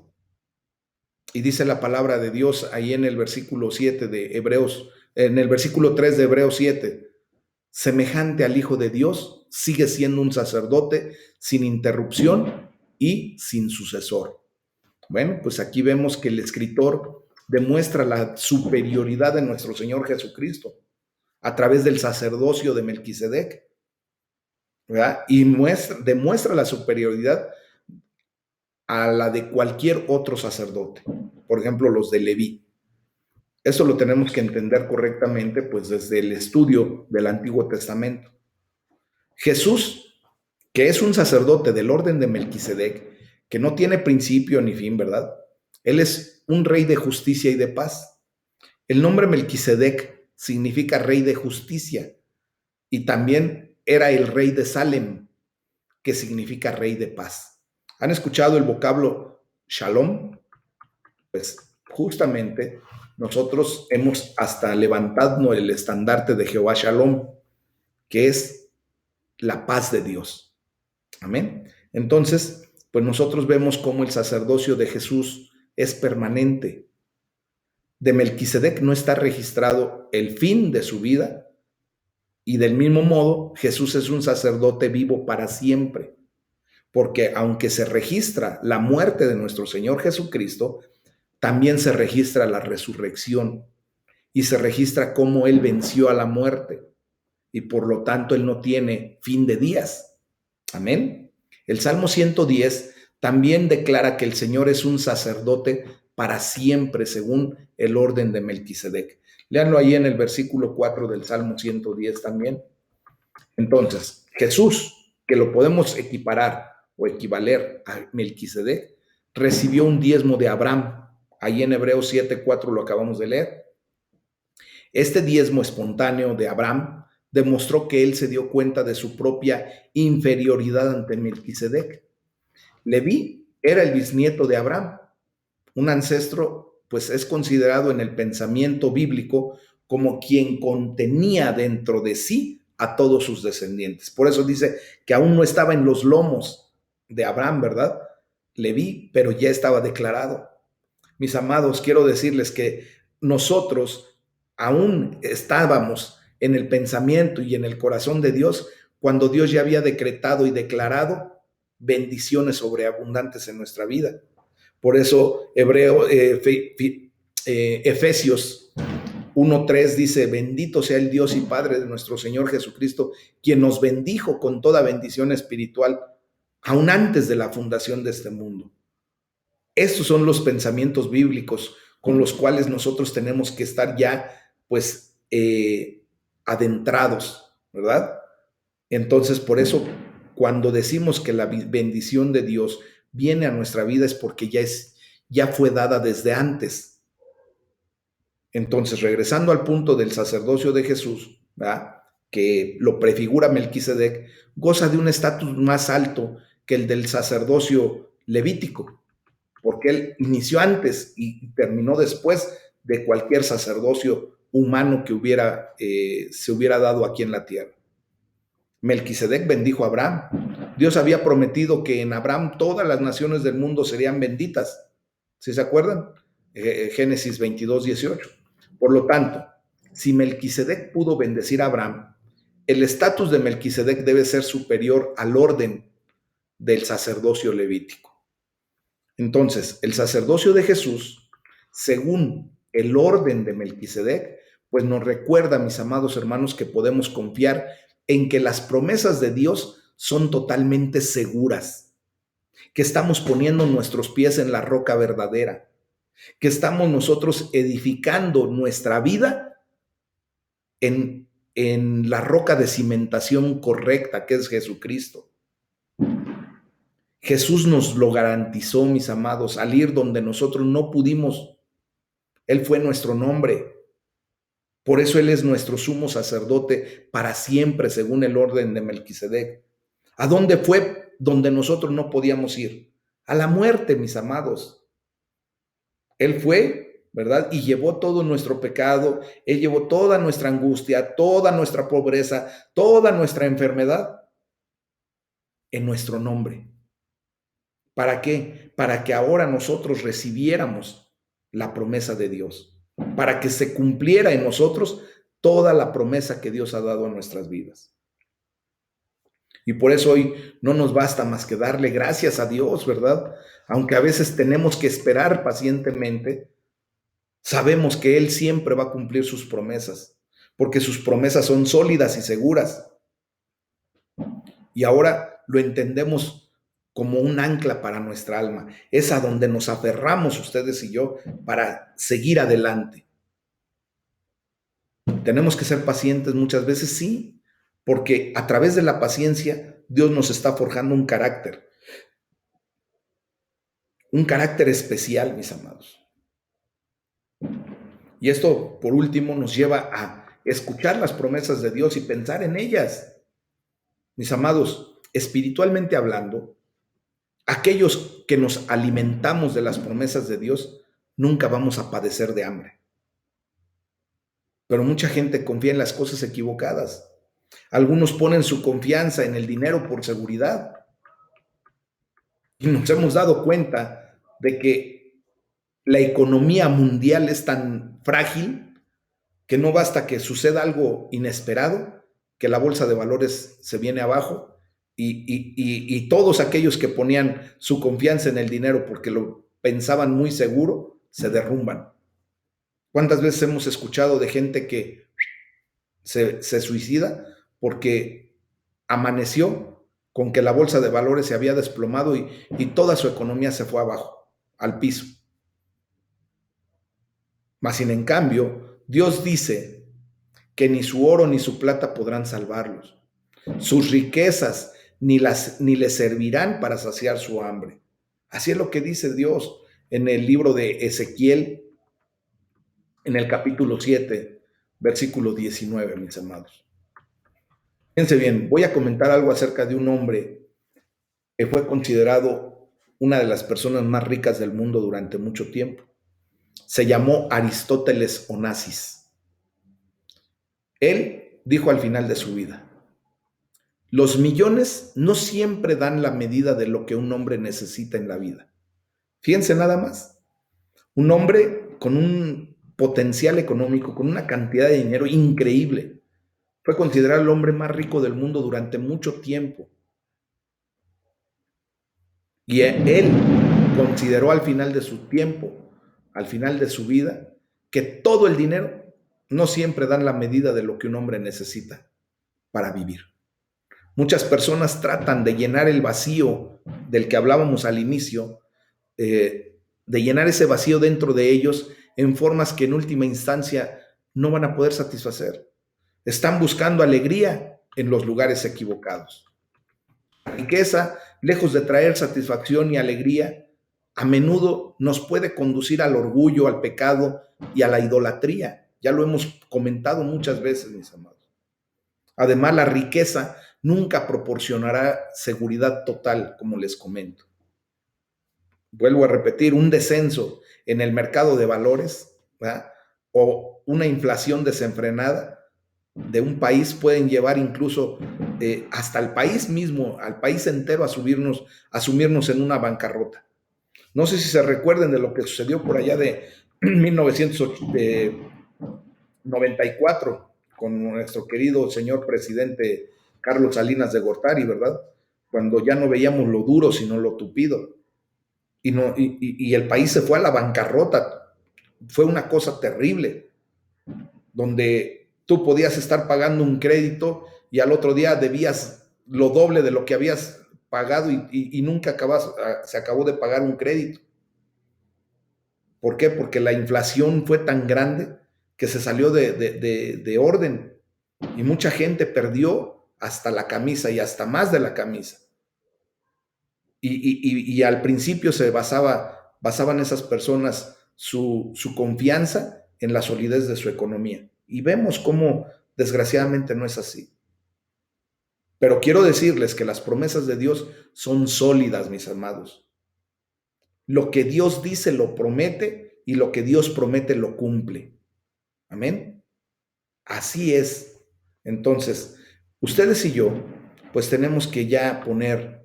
Y dice la palabra de Dios ahí en el versículo 7 de Hebreos, en el versículo 3 de Hebreos 7, semejante al Hijo de Dios, sigue siendo un sacerdote sin interrupción y sin sucesor. Bueno, pues aquí vemos que el escritor demuestra la superioridad de nuestro Señor Jesucristo a través del sacerdocio de Melquisedec, ¿verdad? Y demuestra la superioridad a la de cualquier otro sacerdote, por ejemplo, los de Leví. Eso lo tenemos que entender correctamente, pues desde el estudio del Antiguo Testamento. Jesús, que es un sacerdote del orden de Melquisedec, que no tiene principio ni fin, ¿verdad? Él es un rey de justicia y de paz. El nombre Melquisedec significa rey de justicia y también era el rey de Salem, que significa rey de paz. ¿Han escuchado el vocablo Shalom? Pues justamente nosotros hemos hasta levantado el estandarte de Jehová Shalom, que es la paz de Dios. Amén. Entonces, pues nosotros vemos cómo el sacerdocio de Jesús es permanente. De Melquisedec no está registrado el fin de su vida y del mismo modo Jesús es un sacerdote vivo para siempre, porque aunque se registra la muerte de nuestro Señor Jesucristo, también se registra la resurrección y se registra cómo Él venció a la muerte y por lo tanto Él no tiene fin de días. Amén. El Salmo 110 también declara que el Señor es un sacerdote para siempre según el orden de Melquisedec. Léanlo ahí en el versículo 4 del Salmo 110 también. Entonces, Jesús, que lo podemos equiparar o equivaler a Melquisedec, recibió un diezmo de Abraham. Ahí en Hebreos 7:4 lo acabamos de leer. Este diezmo espontáneo de Abraham demostró que él se dio cuenta de su propia inferioridad ante Melquisedec. Leví era el bisnieto de Abraham, un ancestro, pues es considerado en el pensamiento bíblico como quien contenía dentro de sí a todos sus descendientes. Por eso dice que aún no estaba en los lomos de Abraham, ¿verdad? Leví, pero ya estaba declarado. Mis amados, quiero decirles que nosotros aún estábamos en el pensamiento y en el corazón de Dios cuando Dios ya había decretado y declarado bendiciones sobreabundantes en nuestra vida. Por eso Efesios 1:3 dice, bendito sea el Dios y Padre de nuestro Señor Jesucristo, quien nos bendijo con toda bendición espiritual, aún antes de la fundación de este mundo. Estos son los pensamientos bíblicos con los cuales nosotros tenemos que estar ya, pues, adentrados, ¿verdad? Entonces, por eso, cuando decimos que la bendición de Dios viene a nuestra vida es porque ya fue dada desde antes. Entonces, regresando al punto del sacerdocio de Jesús, ¿verdad?, que lo prefigura Melquisedec, goza de un estatus más alto que el del sacerdocio levítico, porque él inició antes y terminó después de cualquier sacerdocio humano que se hubiera dado aquí en la tierra. Melquisedec bendijo a Abraham. Dios había prometido que en Abraham todas las naciones del mundo serían benditas. ¿Sí se acuerdan? Génesis 22:18. Por lo tanto, si Melquisedec pudo bendecir a Abraham, el estatus de Melquisedec debe ser superior al orden del sacerdocio levítico. Entonces, el sacerdocio de Jesús, según el orden de Melquisedec, pues nos recuerda, mis amados hermanos, que podemos confiar en que las promesas de Dios son totalmente seguras, que estamos poniendo nuestros pies en la roca verdadera, que estamos nosotros edificando nuestra vida en la roca de cimentación correcta, que es Jesucristo. Jesús nos lo garantizó, mis amados, al ir donde nosotros no pudimos. Él fue nuestro nombre. Por eso Él es nuestro sumo sacerdote para siempre, según el orden de Melquisedec. ¿A dónde fue donde nosotros no podíamos ir? A la muerte, mis amados. Él fue, ¿verdad? Y llevó todo nuestro pecado, Él llevó toda nuestra angustia, toda nuestra pobreza, toda nuestra enfermedad en nuestro nombre. ¿Para qué? Para que ahora nosotros recibiéramos la promesa de Dios, para que se cumpliera en nosotros toda la promesa que Dios ha dado a nuestras vidas. Y por eso hoy no nos basta más que darle gracias a Dios, ¿verdad? Aunque a veces tenemos que esperar pacientemente, sabemos que Él siempre va a cumplir sus promesas, porque sus promesas son sólidas y seguras. Y ahora lo entendemos como un ancla para nuestra alma. Es a donde nos aferramos ustedes y yo para seguir adelante. Tenemos que ser pacientes muchas veces, sí, porque a través de la paciencia Dios nos está forjando un carácter especial, mis amados. Y esto, por último, nos lleva a escuchar las promesas de Dios y pensar en ellas. Mis amados, espiritualmente hablando, aquellos que nos alimentamos de las promesas de Dios, nunca vamos a padecer de hambre. Pero mucha gente confía en las cosas equivocadas. Algunos ponen su confianza en el dinero por seguridad. Y nos hemos dado cuenta de que la economía mundial es tan frágil que no basta que suceda algo inesperado, que la bolsa de valores se viene abajo y todos aquellos que ponían su confianza en el dinero porque lo pensaban muy seguro, se derrumban. ¿Cuántas veces hemos escuchado de gente que se suicida porque amaneció con que la bolsa de valores se había desplomado y toda su economía se fue abajo, al piso? Mas, sin en cambio, Dios dice que ni su oro ni su plata podrán salvarlos. Sus riquezas ni les servirán para saciar su hambre. Así es lo que dice Dios en el libro de Ezequiel, en el capítulo 7, versículo 19, mis amados. Fíjense bien, voy a comentar algo acerca de un hombre que fue considerado una de las personas más ricas del mundo durante mucho tiempo. Se llamó Aristóteles Onassis. Él dijo al final de su vida: los millones no siempre dan la medida de lo que un hombre necesita en la vida. Fíjense nada más. Un hombre con un potencial económico, con una cantidad de dinero increíble. Fue considerado el hombre más rico del mundo durante mucho tiempo. Y él consideró al final de su tiempo, al final de su vida, que todo el dinero no siempre dan la medida de lo que un hombre necesita para vivir. Muchas personas tratan de llenar el vacío del que hablábamos al inicio, de llenar ese vacío dentro de ellos en formas que en última instancia no van a poder satisfacer. Están buscando alegría en los lugares equivocados. La riqueza, lejos de traer satisfacción y alegría, a menudo nos puede conducir al orgullo, al pecado y a la idolatría. Ya lo hemos comentado muchas veces, mis amados. Además, la riqueza nunca proporcionará seguridad total, como les comento. Vuelvo a repetir, un descenso en el mercado de valores, ¿verdad?, o una inflación desenfrenada de un país pueden llevar incluso hasta el país mismo, al país entero, a sumirnos en una bancarrota. No sé si se recuerden de lo que sucedió por allá de 1994 con nuestro querido señor presidente Carlos Salinas de Gortari, ¿verdad? Cuando ya no veíamos lo duro, sino lo tupido. Y el país se fue a la bancarrota. Fue una cosa terrible, donde tú podías estar pagando un crédito y al otro día debías lo doble de lo que habías pagado y nunca se acabó de pagar un crédito. ¿Por qué? Porque la inflación fue tan grande que se salió de orden y mucha gente perdió hasta la camisa y hasta más de la camisa. Y al principio basaban esas personas su confianza en la solidez de su economía. Y vemos cómo desgraciadamente no es así. Pero quiero decirles que las promesas de Dios son sólidas, mis amados. Lo que Dios dice lo promete y lo que Dios promete lo cumple. Amén. Así es. Entonces, ustedes y yo, pues tenemos que ya poner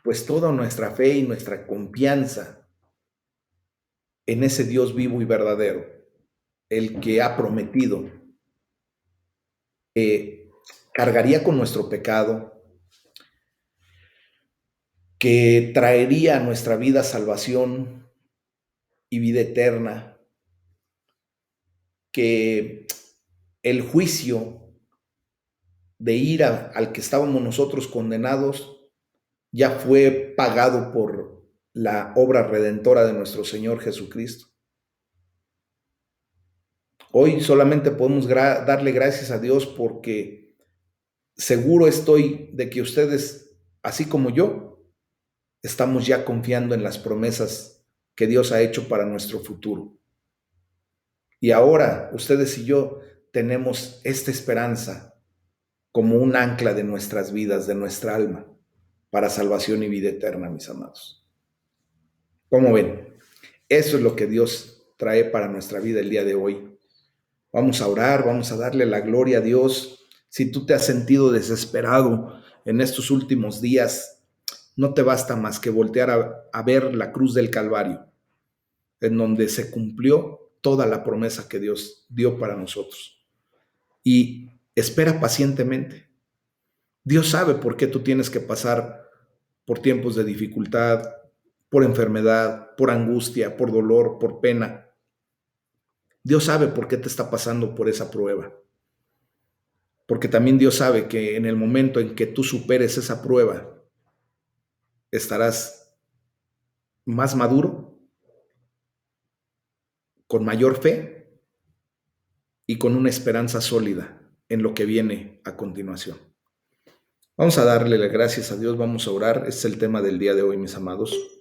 pues toda nuestra fe y nuestra confianza en ese Dios vivo y verdadero, el que ha prometido que cargaría con nuestro pecado, que traería a nuestra vida salvación y vida eterna, que el juicio de ira al que estábamos nosotros condenados ya fue pagado por la obra redentora de nuestro Señor Jesucristo. Hoy solamente podemos darle gracias a Dios porque seguro estoy de que ustedes, así como yo, estamos ya confiando en las promesas que Dios ha hecho para nuestro futuro. Y ahora ustedes y yo tenemos esta esperanza como un ancla de nuestras vidas, de nuestra alma, para salvación y vida eterna, mis amados. ¿Cómo ven? Eso es lo que Dios trae para nuestra vida el día de hoy. Vamos a orar, vamos a darle la gloria a Dios. Si tú te has sentido desesperado en estos últimos días, no te basta más que voltear a ver la cruz del Calvario, en donde se cumplió toda la promesa que Dios dio para nosotros. Y espera pacientemente. Dios sabe por qué tú tienes que pasar por tiempos de dificultad, por enfermedad, por angustia, por dolor, por pena. Dios sabe por qué te está pasando por esa prueba. Porque también Dios sabe que en el momento en que tú superes esa prueba, estarás más maduro, con mayor fe y con una esperanza sólida en lo que viene a continuación. Vamos a darle las gracias a Dios, vamos a orar. Este es el tema del día de hoy, mis amados.